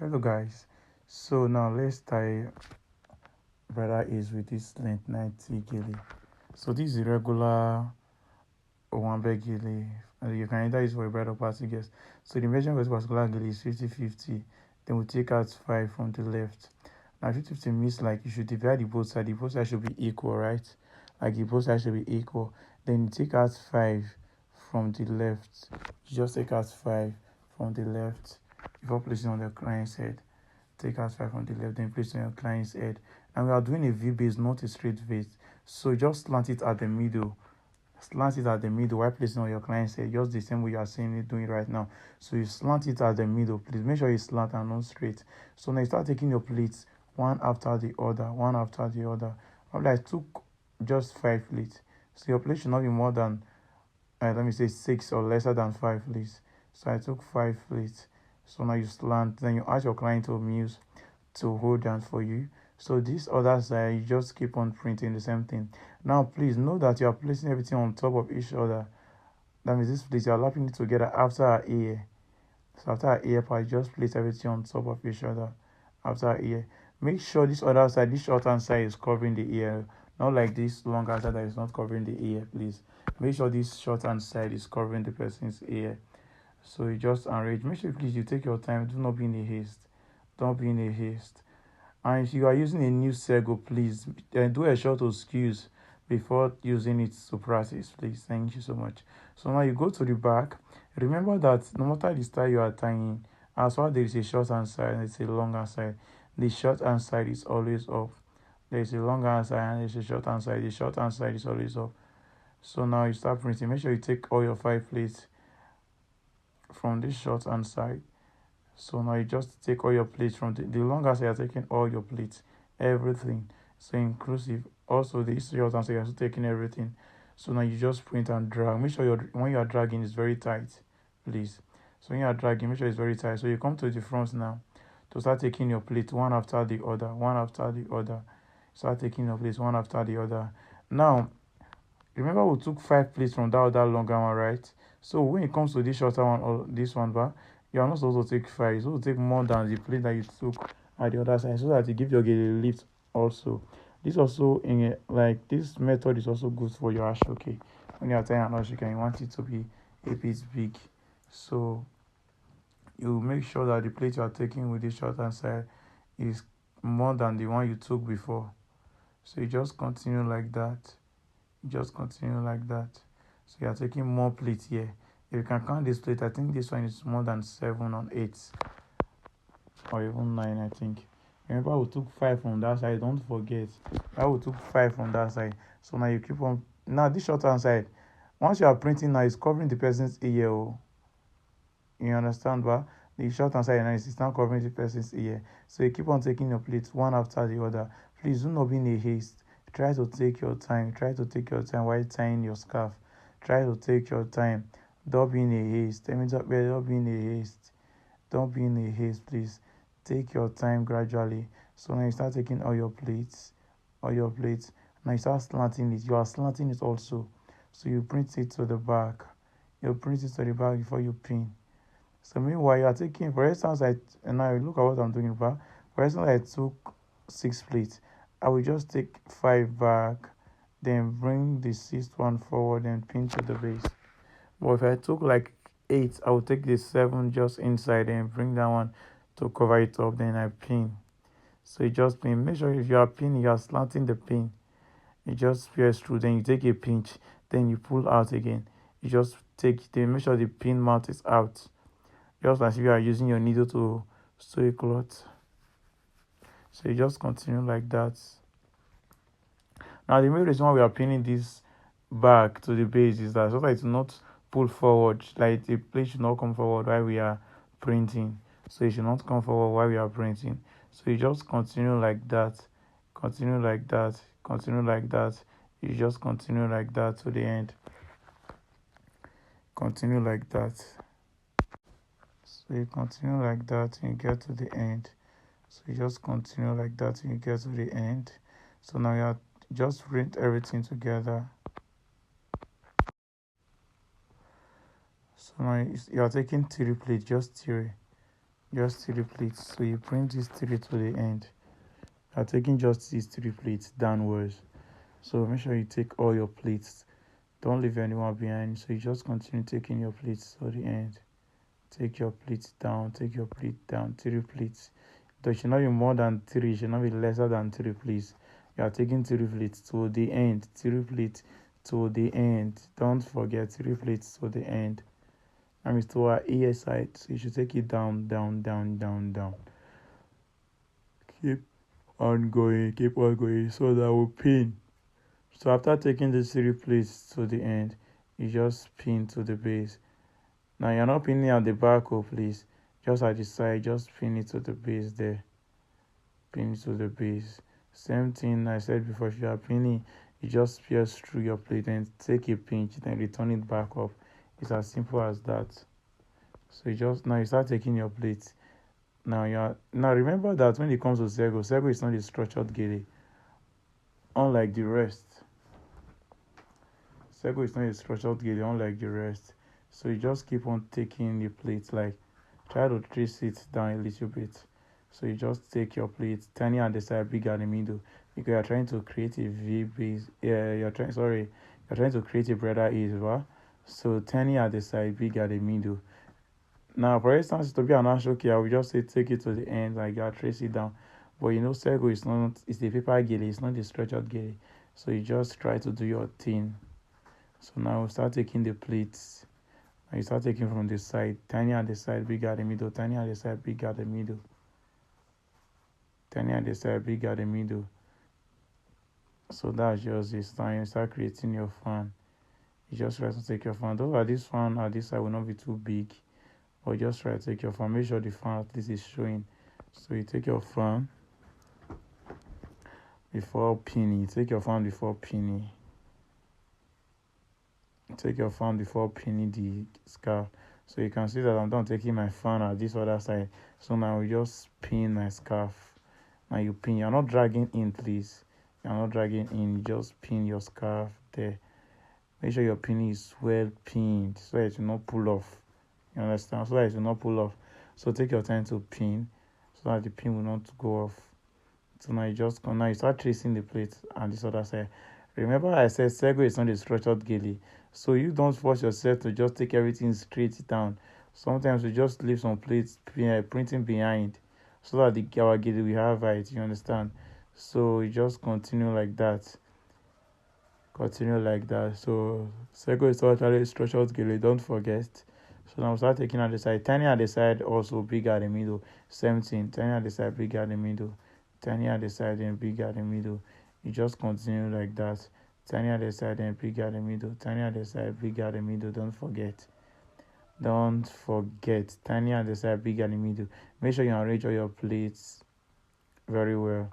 Hello guys, so now let's tie bridal is with this length 90 gilly. So this is a regular one bag gilly, and you can either use for a bridal party guest. So the measurement for this particular gilly is 50-50. Then we take out 5 from the left. Now 50-50 means like you should divide the both sides should be equal, right? Like the both sides should be equal. Then you take out 5 from the left. You just take out 5 from the left before placing on the client's head. Take out 5 on the left, then place on your client's head. And we are doing a V base, not a straight base. So just slant it at the middle. Slant it at the middle while placing on your client's head, just the same way you are seeing it doing right now. So you slant it at the middle. Please make sure you slant and not straight. So now you start taking your plates one after the other, one after the other. Probably I took just 5 plates. So your plate should not be more than let me say 6 or lesser than 5 plates. So I took 5 plates. So now you slant, then you ask your client to muse to hold down for you. So this other side, you just keep on printing the same thing. Now please know that you are placing everything on top of each other. That means this place you are lapping it together after our ear. So after our ear part, just place everything on top of each other after our ear. Make sure this other side, this short hand side is covering the ear. Not like this longer side that is not covering the ear, please. Make sure this short hand side is covering the person's ear. So you just arrange. Make sure please you take your time. Do not be in a haste. Don't be in a haste. And if you are using a new sego, please do a short excuse before using it to practice, please. Thank you so much. So now you go to the back. Remember that no matter the style you are tying, as far as there is a short hand side and it's a long hand side, the short hand side is always up. There is a long hand side and there's a short hand side. The short hand side is always up. So now you start printing. Make sure you take all your 5 plates from this short hand side. So now you just take all your plates from the longer side, you're taking all your plates, everything. So inclusive. Also the short hand side, you're also taking everything. So now you just print and drag. Make sure when you are dragging it's very tight, please. So when you are dragging, make sure it's very tight. So you come to the front now to start taking your plate one after the other, one after the other. Start taking your plates one after the other. Now remember we took 5 plates from that other longer one, right? So when it comes to this shorter one or this one, but you are not supposed to take 5. You're supposed to take more than the plate that you took at the other side, so that you give your girl a lift also. This also in like this method is also good for your ashoke. When you are tying an ashoke and you want it to be a bit big, so you make sure that the plate you are taking with the short hand side is more than the one you took before. So you just continue like that. Just continue like that. So you are taking more plates here. If you can count this plate, I think this one is more than 7 or 8 or even 9, I think. Remember we took 5 from that side, don't forget that we took 5 from that side. So now you keep on. Now this short hand side, once you are printing now, it's covering the person's ear. Oh. You understand, but the short hand side now is now covering the person's ear. So you keep on taking your plates one after the other. Please do not be in a haste. Try to take your time. Try to take your time while tying your scarf. Try to take your time. Don't be in a haste. Don't be in a haste. Don't be in a haste, please. Take your time gradually. So now you start taking all your plates. All your plates. Now you start slanting it. You are slanting it also. So you print it to the back. You print it to the back before you pin. So meanwhile you are taking, for instance, and now look at what I'm doing back. For instance, I took 6 plates. I will just take 5 back, then bring the 6th one forward and pin to the base. But if I took like 8, I will take the 7 just inside and bring that one to cover it up, then I pin. So you just pin. Make sure if you are pinning, you are slanting the pin. You just press through, then you take a pinch, then you pull out again. You just then make sure the pin mouth is out. Just as if you are using your needle to sew a cloth. So you just continue like that. Now the main reason why we are pinning this back to the base is that so that it will not pull forward, like the plate should not come forward while we are printing. So it should not come forward while we are printing. So you just continue like that, continue like that, continue like that. You just continue like that to the end. Continue like that. So you continue like that and you get to the end. So you just continue like that and you get to the end. So now you are just print everything together. So now you are taking 3 plates, just 3. just 3 pleats. So you print these 3 to the end. You are taking just these 3 pleats downwards. So make sure you take all your pleats. Don't leave anyone behind. So you just continue taking your pleats to the end. Take your pleats down, take your pleat down, 3 pleats. Though it should not be more than 3, it should not be lesser than 3, please. You are taking 3 pleats to the end, 3 pleats to the end. Don't forget 3 pleats to the end. And it's to our ear side, so you should take it down, down, down, down, down. Keep keep on going, so that will pin. So after taking the 3 pleats to the end, you just pin to the base. Now you're not pinning at the back, oh please. Just at the side, just pin it to the base there. Pin it to the base. Same thing I said before, if you are pinning, you just pierce through your plate and take a pinch, then return it back up. It's as simple as that. So you start taking your plate. Now remember that when it comes to sego is not a structured gele, unlike the rest. Sego is not a structured gele, unlike the rest. So you just keep on taking the plate, like try to trace it down a little bit. So you just take your plate, tiny at the side, big at the middle, because you're trying to create a V base. Yeah, you're trying to create a bridal ease, right? So tiny at the side, big at the middle. Now, for instance, to be an actual key, I will just say take it to the end, like you trace it down. But sego is not, it's the paper gele, it's not the structured gele. So you just try to do your thing. So now we start taking the plates. And you start taking from the side, tiny at the side, big at the middle, tiny at the side, big at the middle. Tiny at the side, big at the middle. So that's just this. Now you start creating your fan. You just try to take your fan. Though this fan at this side will not be too big. But just try to take your fan. Make sure the fan at least is showing. So you take your fan before pinning. Take your fan before pinning. Take your fan before pinning the scarf. So you can see that I'm done taking my fan at this other side. So now we just pin my scarf. Now you pin. You're not dragging in, please. You're not dragging in. You just pin your scarf there. Make sure your pinning is well pinned so that it will not pull off. You understand? So that it will not pull off. So take your time to pin so that the pin will not go off. So now you start tracing the plate on this other side. Remember I said sego is not a structured gele. So you don't force yourself to just take everything straight down. Sometimes we just leave some plates printing behind so that our gele we have right. You understand? So you just continue like that. Continue like that. So sego is totally structured gele. Don't forget. So now start taking at the side. Tiny at the side, also big at the middle. Same thing. Tiny at the side, big at the middle. Tiny at the side and big at the middle. You just continue like that. Tiny at the side and big at the middle. Tiny at the side, big at the middle. Don't forget. Don't forget. Tiny at the side, big at the middle. Make sure you arrange all your plates very well.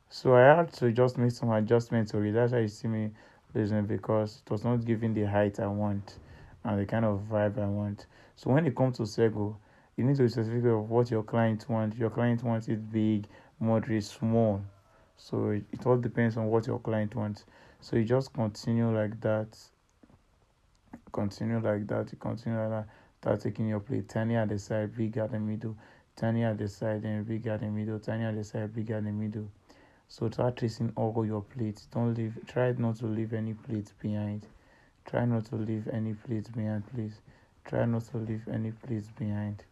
So I had to just make some adjustments to it. That's why you see me losing, because it was not giving the height I want and the kind of vibe I want. So when it comes to sego, you need to be specific of what your client wants. Your client wants it big, moderate, small. So it all depends on what your client wants. So you just continue like that. Continue like that. You continue like that. Start taking your plate. Tiny at the side, big at the middle. Tiny at the side and big at the middle. Tiny at the side, big at the middle. So start tracing all your plates. Try not to leave any plates behind. Try not to leave any plates behind, please. Try not to leave any plates behind.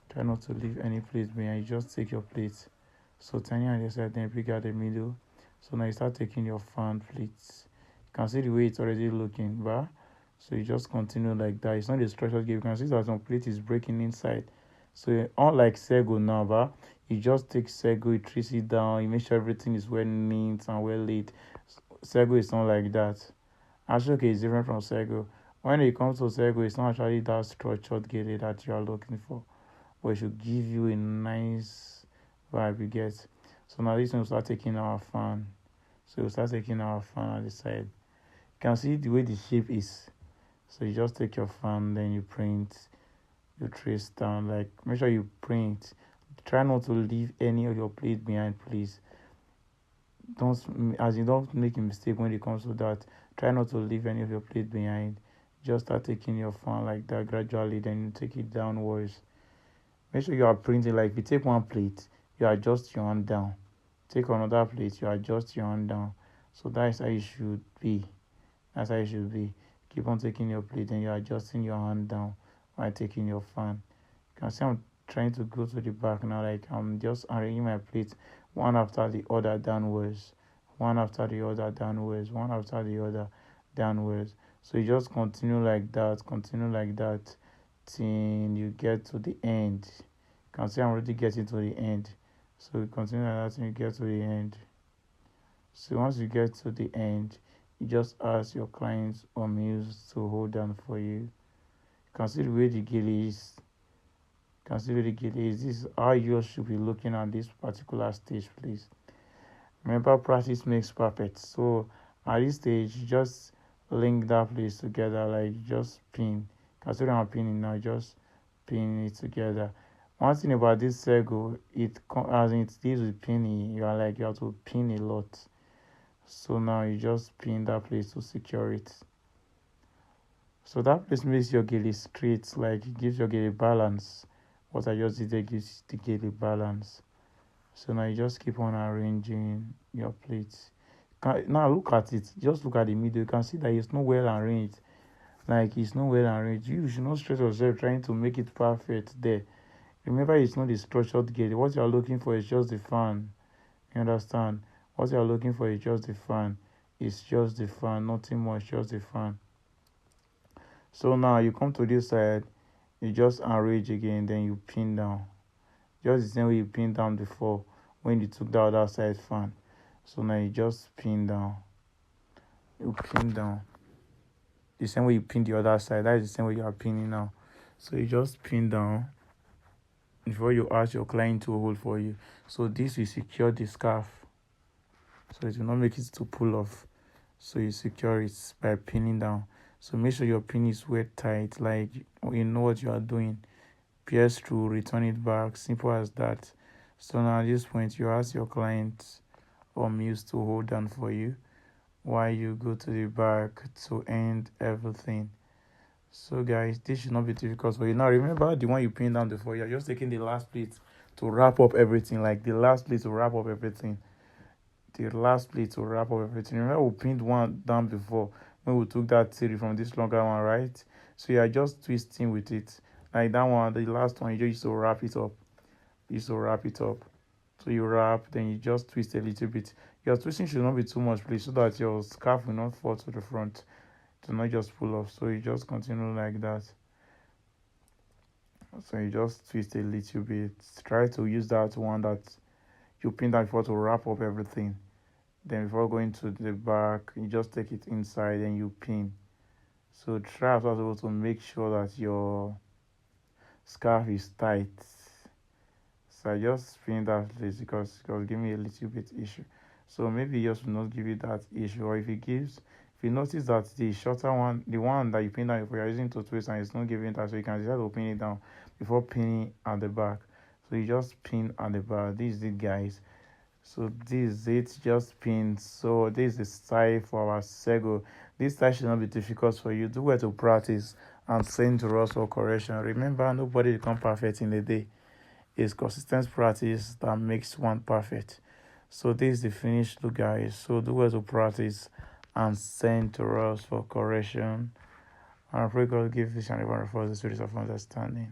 Try not to leave any plates behind. You just take your plates. So tiny at the side, then big at the middle. So now you start taking your fan plates. You can see the way it's already looking, but so you just continue like that. It's not a structured game. You can see that some plate is breaking inside. So unlike sego now, but you just take sego, you trace it down, you make sure everything is well neat and well laid. Sego is not like that. Actually, is different from sego. When it comes to sego, it's not actually that structured gele that you are looking for, but it should give you a nice vibe, you get. So now this one will start taking our fan. So we'll start taking our fan at the side. You can see the way the shape is. So you just take your fan, then you print, you trace down, like make sure you print. Try not to leave any of your plate behind, please. Don't make a mistake when it comes to that. Try not to leave any of your plate behind. Just start taking your fan like that gradually, then you take it downwards. Make sure you are printing. Like if you take one plate, you adjust your hand down. Take another plate, you adjust your hand down. So that's how it should be. That's how it should be. Keep on taking your plate and you're adjusting your hand down while taking your fan. You can see I'm trying to go to the back now, like I'm just arranging my plates one after the other downwards, one after the other downwards, one after the other downwards. So you just continue like that till you get to the end. You can see I'm already getting to the end. So you continue like that till you get to the end. So once you get to the end, you just ask your clients or muse to hold down for you. You can see the way the gilly is. You can see where the gilly is. This is how you should be looking at this particular stage, please. Remember, practice makes perfect. So at this stage, you just link that place together, like just pin. Consider I'm pinning now, just pin it together. One thing about this sego, as it deals with pinning, you have to pin a lot. So now you just pin that place to secure it. So that place makes your gilly straight, like it gives your gilly balance. What I just did there gives the gilly balance. So now you just keep on arranging your plates. Now look at it. Just look at the middle. You can see that it's not well arranged. Like it's not well arranged. You should not stress yourself trying to make it perfect there. Remember, it's not the structured gate. What you are looking for is just the fan. You understand? What you are looking for is just the fan. It's just the fan, nothing more. It's just the fan. So now you come to this side. You just arrange again. Then you pin down. Just the same way you pin down before when you took the other side fan. So now you just pin down. You pin down. The same way you pin the other side. That is the same way you are pinning now. So you just pin down before you ask your client to hold for you. So this will secure the scarf. So it will not make it to pull off. So you secure it by pinning down. So make sure your pin is well tight, like you know what you are doing. Pierce through, return it back, simple as that. So now at this point, you ask your client or muse to hold down for you while you go to the back to end everything. So guys, this should not be difficult for you. Now remember the one you pinned down before, you're just taking the last plate to wrap up everything, like the last plate to wrap up everything. The last plate to wrap up everything. Remember we pinned one down before when we took that theory from this longer one, right? So you are just twisting with it. Like that one, the last one, you just used to wrap it up. You used to wrap it up. So you wrap, then you just twist a little bit. Your twisting should not be too much, please, so that your scarf will not fall to the front. To not just pull off. So you just continue like that. So you just twist a little bit. Try to use that one that you pin down before to wrap up everything. Then before going to the back, you just take it inside and you pin. So try as possible to make sure that your scarf is tight. So I just pin that place because it give me a little bit issue. So maybe yours will not give you that issue. Or if you notice that the shorter one, the one that you pin down, if you're using to twist and it's not giving that, so you can decide to pin it down before pinning at the back. So you just pin at the back. This is it, guys. So this is it, just pin. So this is the style for our sego. This style should not be difficult for you. Do well to practice and send to us for correction. Remember, nobody become perfect in a day. It's consistent practice that makes one perfect. So this is the finished look, guys. So do well to practice and send to us for correction. And I pray God give each and every one of us the spirit of understanding.